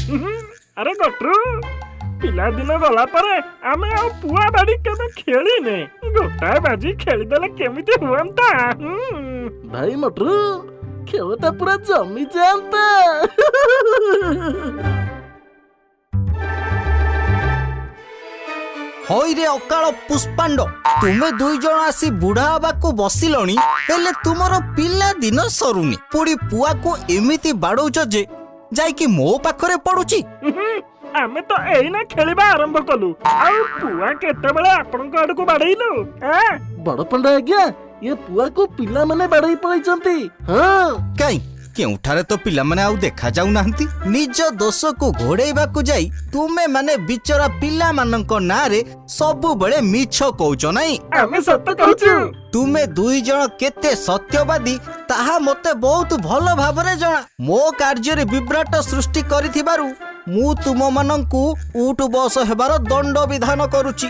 अरे गट्रू पिला दिन गला परे आमे आ पुआ बाड़ी केबे खेलीने गोटाए बाजी खेलीदेले केमिति हुअंता। भाई मटरू खेलटा पूरा जमी जाता। हई रे अकाल पुष्पांड तुमे दुई जण आसी बुढ़ा हवा को बसिलणी हेले तुमर पिला दिन सरुनी पुड़ी पुआ को एमिति बाड़ौच जे जाइकी मो पाखरे पड़ुची। आमे तो एइना खेलिबा आरंभ कलु आ पुआ केतेबेले आपनक आडको बाड़ैलु। बड़ पंडा आज्ञा ये पुआ को पिला माने बाड़ई पळैचंती। हां काई केउठारे तो पिला माने आउ देखा जाउ नांती निज दोष को घोड़ेबा को जाई तुमे माने बिचरा पिला मानक नारे सबु बेले मिछ कहउछ नाही। आमे सत्य कहउछु। तुमे दुई जण केते सत्यवादी ताहा मते बहुत भल भाबरे जणा। मो कार्य रे विभ्राट सृष्टि करिथिबारु मु तुम मानंकु उठ बस हेबार दंड विधान करूची।